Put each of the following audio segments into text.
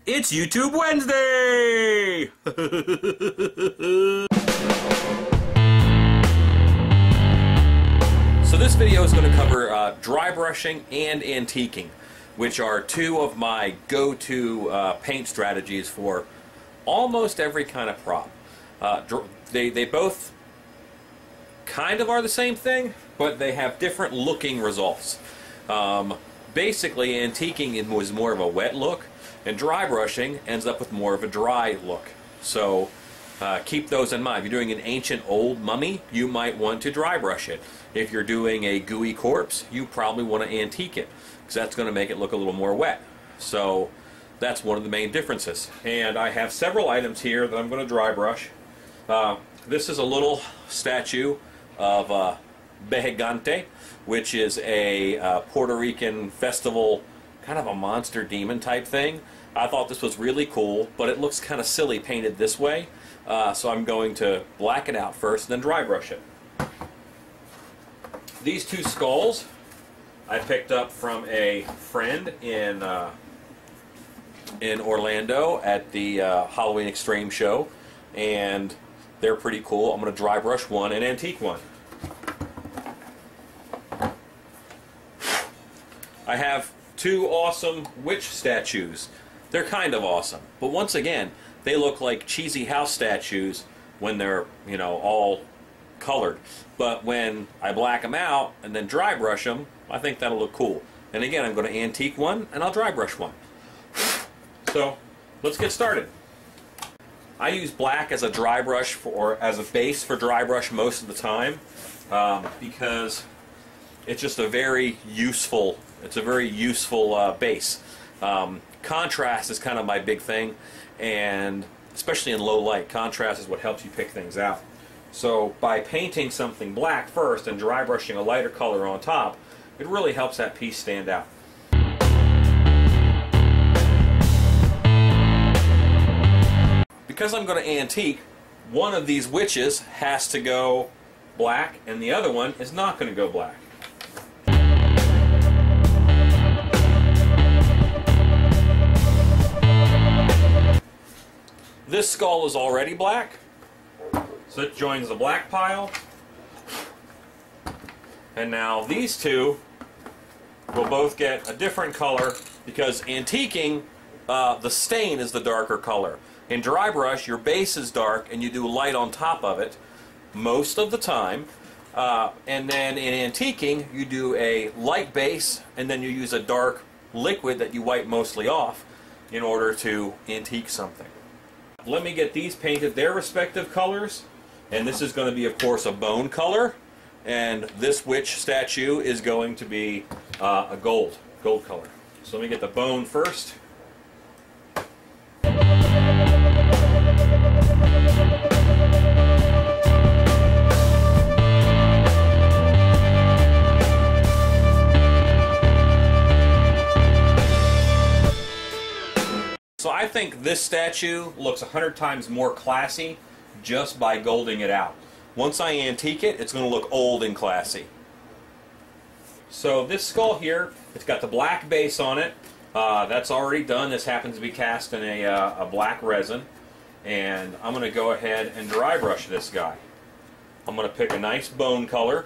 It's YouTube Wednesday! So this video is going to cover dry brushing and antiquing, which are two of my go-to paint strategies for almost every kind of prop. They both kind of are the same thing, but they have different looking results. Basically, antiquing was more of a wet look, and dry brushing ends up with more of a dry look. So keep those in mind. If you're doing an ancient old mummy, you might want to dry brush it. If you're doing a gooey corpse, you probably want to antique it, because that's going to make it look a little more wet. So that's one of the main differences. And I have several items here that I'm going to dry brush. This is a little statue of Behegante, which is a Puerto Rican festival, kind of a monster demon type thing. I thought this was really cool, but it looks kind of silly painted this way. So I'm going to black it out first and then dry brush it. These two skulls I picked up from a friend in Orlando at the Halloween Extreme show, and they're pretty cool. I'm going to dry brush one and antique one. I have two awesome witch statues. They're kind of awesome, but once again, they look like cheesy house statues when they're, you know, all colored. But when I black them out and then dry brush them, I think that'll look cool. And again, I'm going to antique one and I'll dry brush one. So let's get started. I use black as a dry brush as a base for dry brush most of the time, because it's just a very useful. It's a very useful base. Contrast is kind of my big thing, and especially in low light, contrast is what helps you pick things out. So by painting something black first and dry brushing a lighter color on top, it really helps that piece stand out. Because I'm going to antique, one of these witches has to go black and the other one is not going to go black. This skull is already black, so it joins the black pile. And now these two will both get a different color, because antiquing, the stain is the darker color. In dry brush, your base is dark and you do light on top of it most of the time. And then in antiquing, you do a light base and then you use a dark liquid that you wipe mostly off in order to antique something. Let me get these painted their respective colors, and this is going to be, of course, a bone color, and this witch statue is going to be a gold color. So let me get the bone first. So I think this statue looks 100 times more classy just by golding it out. Once I antique it, it's going to look old and classy. So this skull here, it's got the black base on it. That's already done. This happens to be cast in a black resin. And I'm going to go ahead and dry brush this guy. I'm going to pick a nice bone color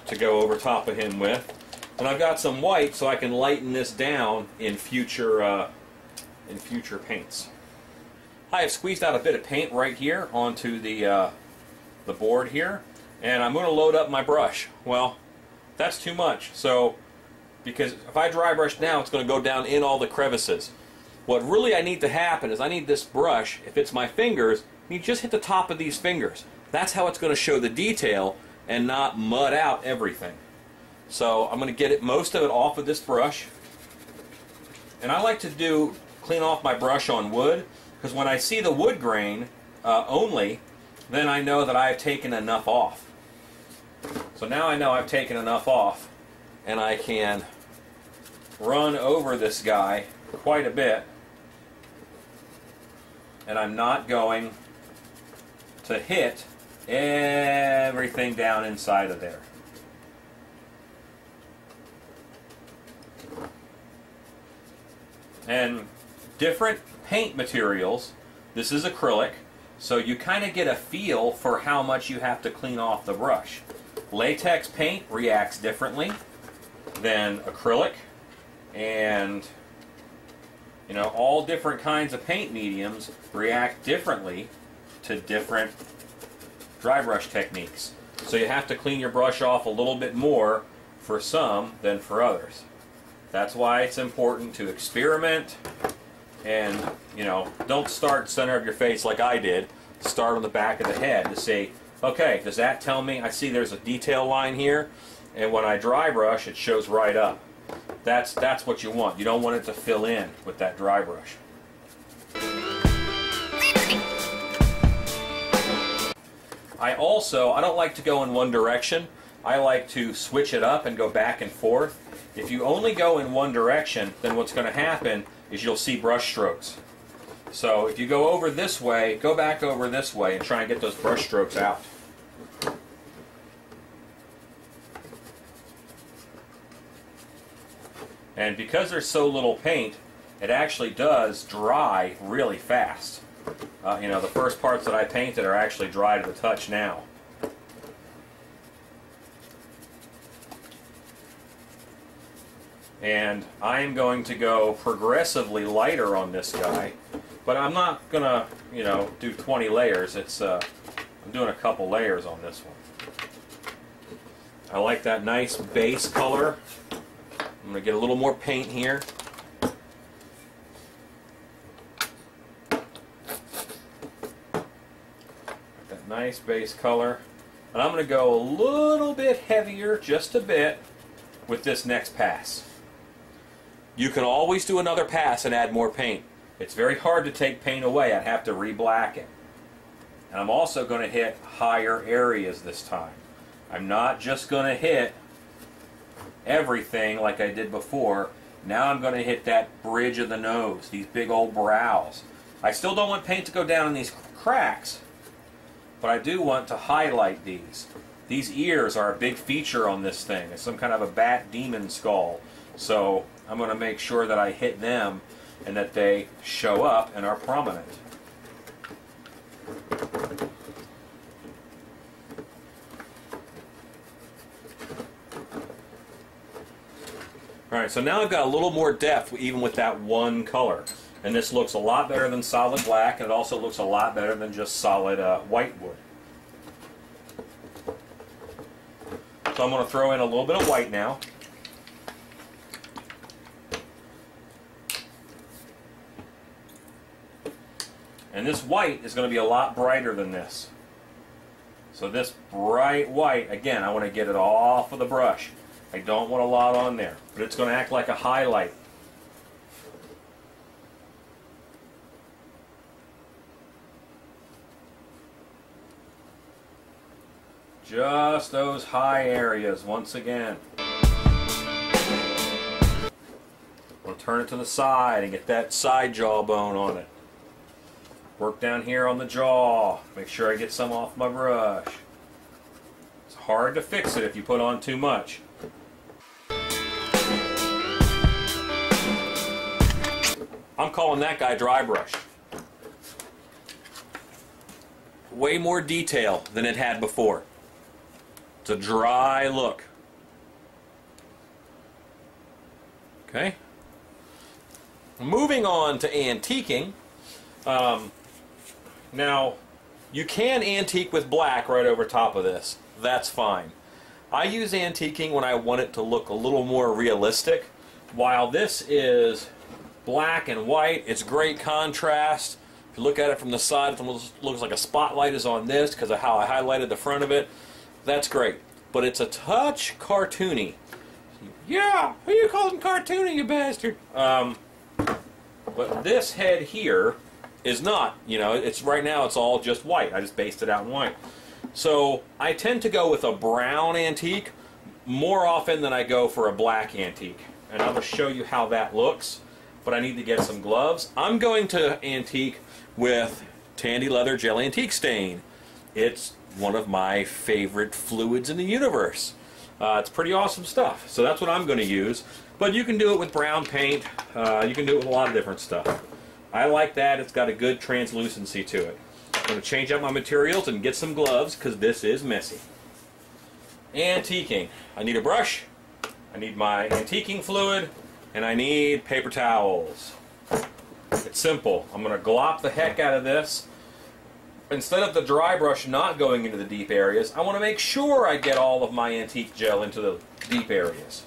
to go over top of him with. And I've got some white so I can lighten this down in future paints. I have squeezed out a bit of paint right here onto the board here, and I'm going to load up my brush. Well, that's too much, so because if I dry brush now, it's going to go down in all the crevices. What really I need to happen is I need this brush, if it's my fingers, you just hit the top of these fingers. That's how it's going to show the detail and not mud out everything. So I'm going to get most of it off of this brush, and I like to clean off my brush on wood, because when I see the wood grain only, then I know that I've taken enough off. So now I know I've taken enough off, and I can run over this guy quite a bit, and I'm not going to hit everything down inside of there. And different paint materials. This is acrylic, so you kind of get a feel for how much you have to clean off the brush. Latex paint reacts differently than acrylic, and you know, all different kinds of paint mediums react differently to different dry brush techniques. So you have to clean your brush off a little bit more for some than for others. That's why it's important to experiment and, you know, don't start center of your face like I did. Start on the back of the head to say, okay, does that tell me, I see there's a detail line here, and when I dry brush it shows right up. That's what you want. You don't want it to fill in with that dry brush. I don't like to go in one direction. I like to switch it up and go back and forth. If you only go in one direction, then what's going to happen is you'll see brush strokes. So if you go over this way, go back over this way and try and get those brush strokes out. And because there's so little paint, it actually does dry really fast. You know, the first parts that I painted are actually dry to the touch now. And I'm going to go progressively lighter on this guy, but I'm not going to, you know, do 20 layers. I'm doing a couple layers on this one. I like that nice base color. I'm going to get a little more paint here. That nice base color. And I'm going to go a little bit heavier, just a bit, with this next pass. You can always do another pass and add more paint. It's very hard to take paint away. I'd have to re-blacken. And I'm also going to hit higher areas this time. I'm not just going to hit everything like I did before. Now I'm going to hit that bridge of the nose, these big old brows. I still don't want paint to go down in these cracks, but I do want to highlight these. These ears are a big feature on this thing. It's some kind of a bat demon skull. So I'm going to make sure that I hit them and that they show up and are prominent. Alright, so now I've got a little more depth even with that one color. And this looks a lot better than solid black, and it also looks a lot better than just solid white wood. So I'm going to throw in a little bit of white now. And this white is going to be a lot brighter than this. So this bright white, again, I want to get it off of the brush. I don't want a lot on there, but it's going to act like a highlight. Just those high areas once again. We'll turn it to the side and get that side jawbone on it. Work down here on the jaw. Make sure I get some off my brush. It's hard to fix it if you put on too much. I'm calling that guy dry brush. Way more detail than it had before. It's a dry look. Okay. Moving on to antiquing. Now, you can antique with black right over top of this. That's fine. I use antiquing when I want it to look a little more realistic. While this is black and white, it's great contrast. If you look at it from the side, it looks like a spotlight is on this because of how I highlighted the front of it. That's great. But it's a touch cartoony. Yeah, who you calling cartoony, you bastard? But this head here is not, you know, it's right now it's all just white. I just based it out in white. So I tend to go with a brown antique more often than I go for a black antique. And I'm going to show you how that looks, but I need to get some gloves. I'm going to antique with Tandy Leather Gel Antique Stain. It's one of my favorite fluids in the universe. It's pretty awesome stuff. So that's what I'm going to use. But you can do it with brown paint. You can do it with a lot of different stuff. I like that. It's got a good translucency to it. I'm going to change out my materials and get some gloves because this is messy. Antiquing. I need a brush, I need my antiquing fluid, and I need paper towels. It's simple. I'm going to glop the heck out of this. Instead of the dry brush not going into the deep areas, I want to make sure I get all of my antique gel into the deep areas.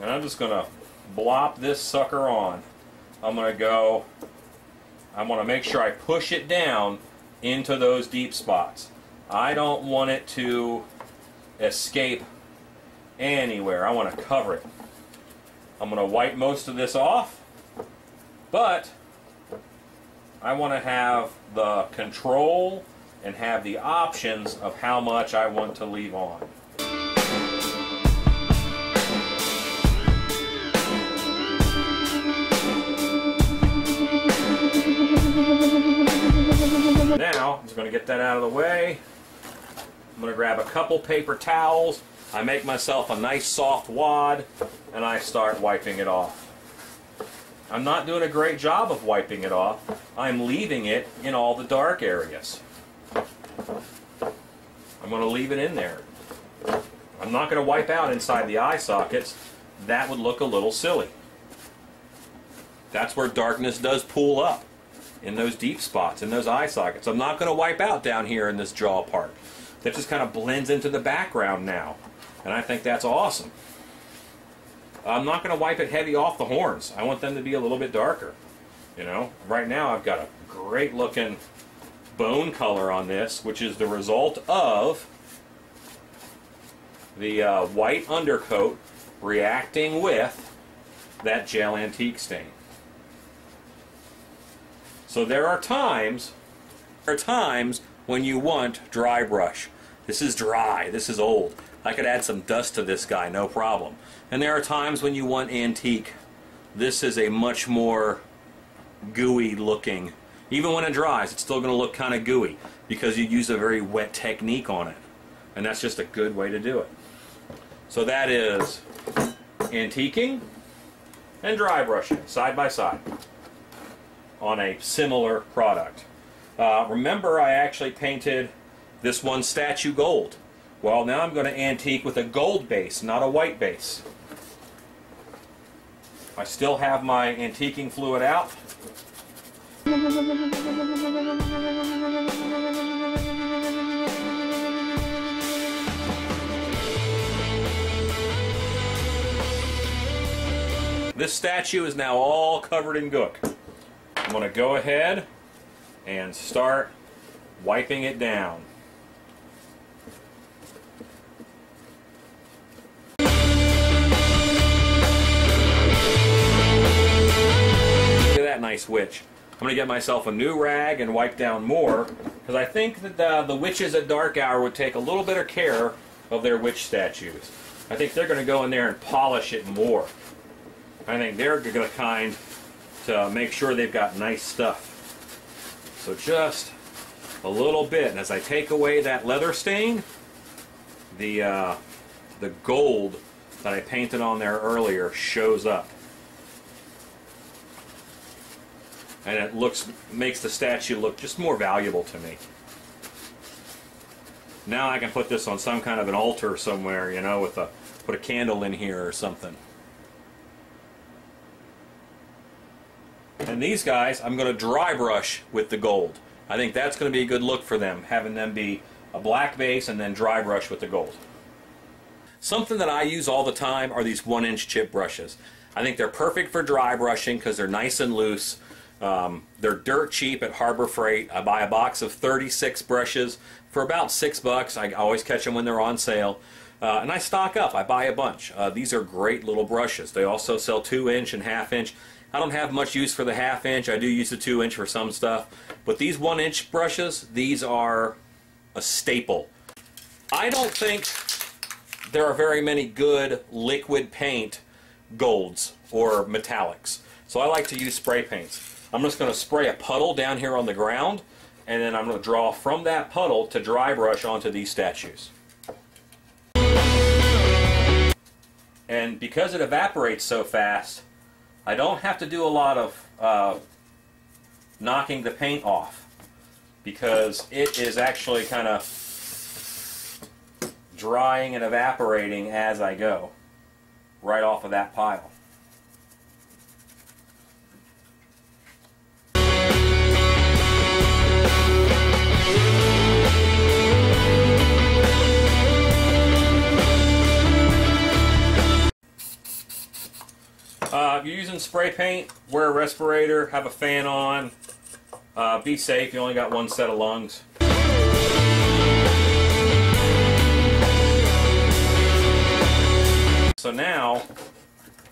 And I'm just going to blop this sucker on. I want to make sure I push it down into those deep spots. I don't want it to escape anywhere. I want to cover it. I'm going to wipe most of this off, but I want to have the control and have the options of how much I want to leave on. Now, I'm just going to get that out of the way. I'm going to grab a couple paper towels. I make myself a nice soft wad, and I start wiping it off. I'm not doing a great job of wiping it off. I'm leaving it in all the dark areas. I'm going to leave it in there. I'm not going to wipe out inside the eye sockets. That would look a little silly. That's where darkness does pool up, in those deep spots, in those eye sockets. I'm not going to wipe out down here in this jaw part. That just kind of blends into the background now. And I think that's awesome. I'm not going to wipe it heavy off the horns. I want them to be a little bit darker. You know, right now I've got a great looking bone color on this, which is the result of the white undercoat reacting with that gel antique stain. So there are times when you want dry brush. This is dry, this is old. I could add some dust to this guy, no problem. And there are times when you want antique. This is a much more gooey looking. Even when it dries, it's still going to look kind of gooey because you use a very wet technique on it. And that's just a good way to do it. So that is antiquing and dry brushing side by side on a similar product. Remember, I actually painted this one statue gold. Well, now I'm going to antique with a gold base, not a white base. I still have my antiquing fluid out. This statue is now all covered in gook. I'm going to go ahead and start wiping it down. Nice witch. I'm going to get myself a new rag and wipe down more because I think that the witches at Dark Hour would take a little bit of care of their witch statues. I think they're going to go in there and polish it more. I think they're going to kind to make sure they've got nice stuff. So just a little bit, and as I take away that leather stain, the gold that I painted on there earlier shows up. And it makes the statue look just more valuable to me. Now I can put this on some kind of an altar somewhere, you know, put a candle in here or something. And these guys, I'm going to dry brush with the gold. I think that's going to be a good look for them, having them be a black base and then dry brush with the gold. Something that I use all the time are these 1-inch chip brushes. I think they're perfect for dry brushing because they're nice and loose. They're dirt cheap at Harbor Freight. I buy a box of 36 brushes for about $6. I always catch them when they're on sale. And I stock up. I buy a bunch. These are great little brushes. They also sell 2-inch and 1/2-inch. I don't have much use for the 1/2-inch. I do use the 2-inch for some stuff. But these 1-inch brushes, these are a staple. I don't think there are very many good liquid paint golds or metallics. So I like to use spray paints. I'm just going to spray a puddle down here on the ground, and then I'm going to draw from that puddle to dry brush onto these statues. And because it evaporates so fast, I don't have to do a lot of knocking the paint off, because it is actually kind of drying and evaporating as I go, right off of that pile. If you're using spray paint, wear a respirator, have a fan on, be safe, you only got one set of lungs. So now,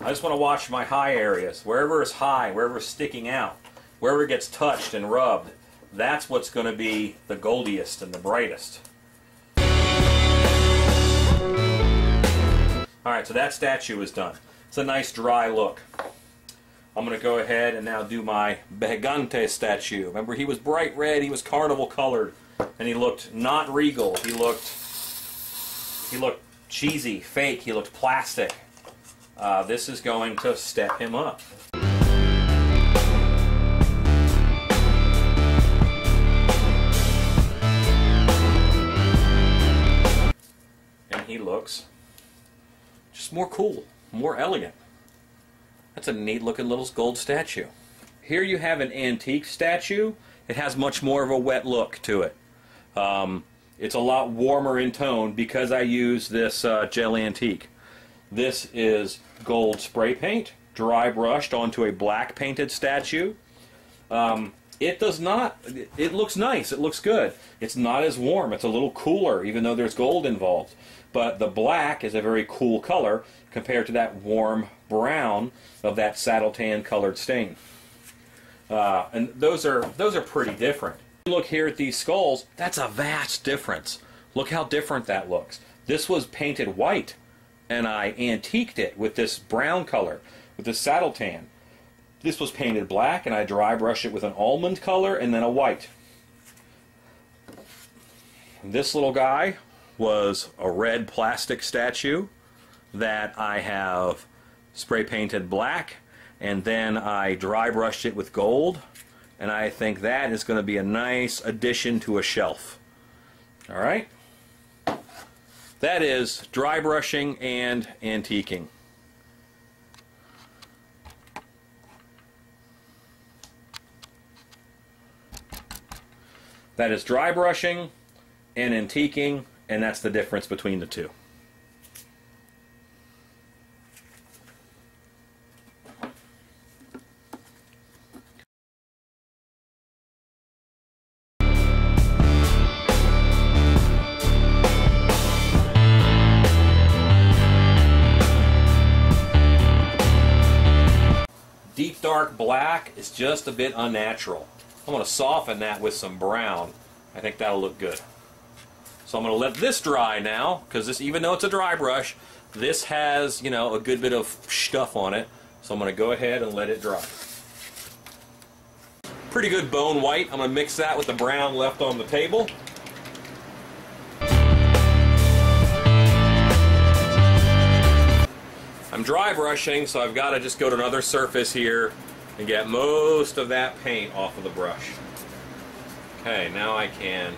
I just want to watch my high areas. Wherever is high, wherever is sticking out, wherever it gets touched and rubbed, that's what's going to be the goldiest and the brightest. Alright, so that statue is done. It's a nice dry look. I'm going to go ahead and now do my Gigante statue. Remember, he was bright red, he was carnival colored, and he looked not regal. He looked cheesy, fake, he looked plastic. This is going to step him up. And he looks just more cool, more elegant. That's a neat looking little gold statue. Here you have an antique statue. It has much more of a wet look to it. It's a lot warmer in tone because I use this gel antique. This is gold spray paint, dry brushed onto a black painted statue. It looks nice, it looks good. It's not as warm, it's a little cooler even though there's gold involved. But the black is a very cool color compared to that warm brown of that saddle tan colored stain. And those are pretty different. Look here at these skulls, that's a vast difference. Look how different that looks. This was painted white, and I antiqued it with this brown color, with this saddle tan. This was painted black, and I dry brushed it with an almond color and then a white. This little guy was a red plastic statue that I have spray painted black, and then I dry brushed it with gold, and I think that is going to be a nice addition to a shelf. Alright? That is dry brushing and antiquing. That is dry brushing and antiquing, and that's the difference between the two. Deep dark black is just a bit unnatural. I'm going to soften that with some brown. I think that'll look good. So I'm going to let this dry now, because this, even though it's a dry brush, this has, you know, a good bit of stuff on it. So I'm going to go ahead and let it dry. Pretty good bone white. I'm going to mix that with the brown left on the table. I'm dry brushing, so I've got to just go to another surface here and get most of that paint off of the brush. Okay, now I can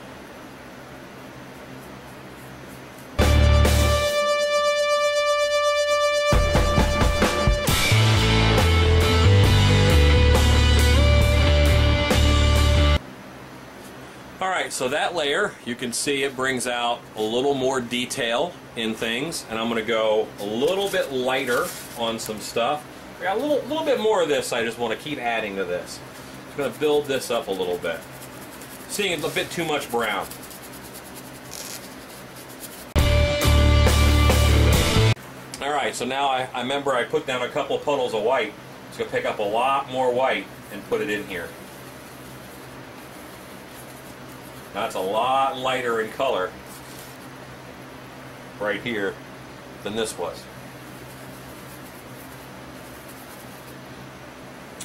Alright, so that layer, you can see it brings out a little more detail in things, and I'm going to go a little bit lighter on some stuff. I got a little bit more of this I just want to keep adding to this. I'm going to build this up a little bit. Seeing it's a bit too much brown. Alright, so now I remember I put down a couple of puddles of white. Just going to pick up a lot more white and put it in here. That's a lot lighter in color right here than this was.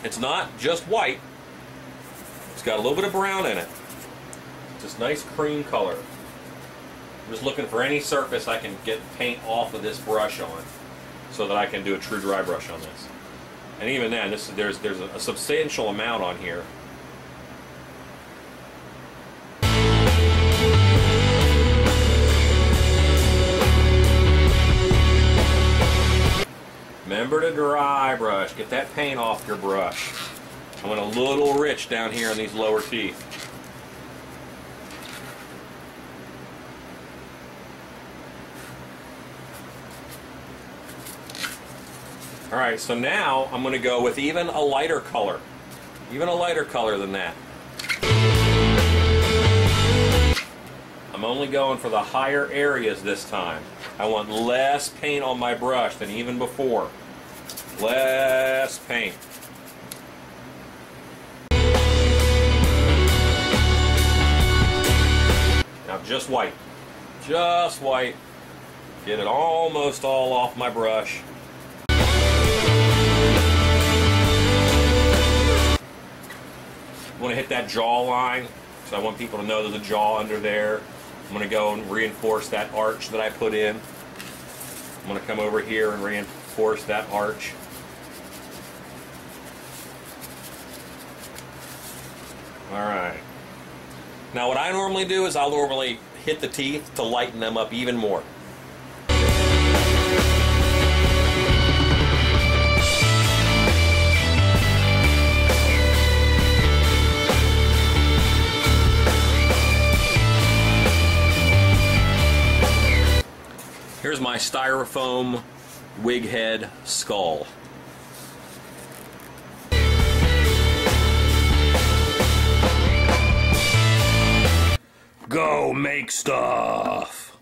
It's not just white. It's got a little bit of brown in it. It's this nice cream color. I'm just looking for any surface I can get paint off of this brush on. so that I can do a true dry brush on this. And even then, there's a substantial amount on here. Remember to dry brush. Get that paint off your brush. I went a little rich down here on these lower teeth. Alright, so now I'm going to go with even a lighter color. Even a lighter color than that. I'm only going for the higher areas this time. I want less paint on my brush than even before. Less paint. Now just white. Just white. Get it almost all off my brush. I want to hit that jaw line, so I want people to know there's a jaw under there. I'm going to go and reinforce that arch that I put in. I'm going to come over here and reinforce that arch. Alright. Now what I normally do is I'll normally hit the teeth to lighten them up even more. Here's my styrofoam wig head skull. Go make stuff!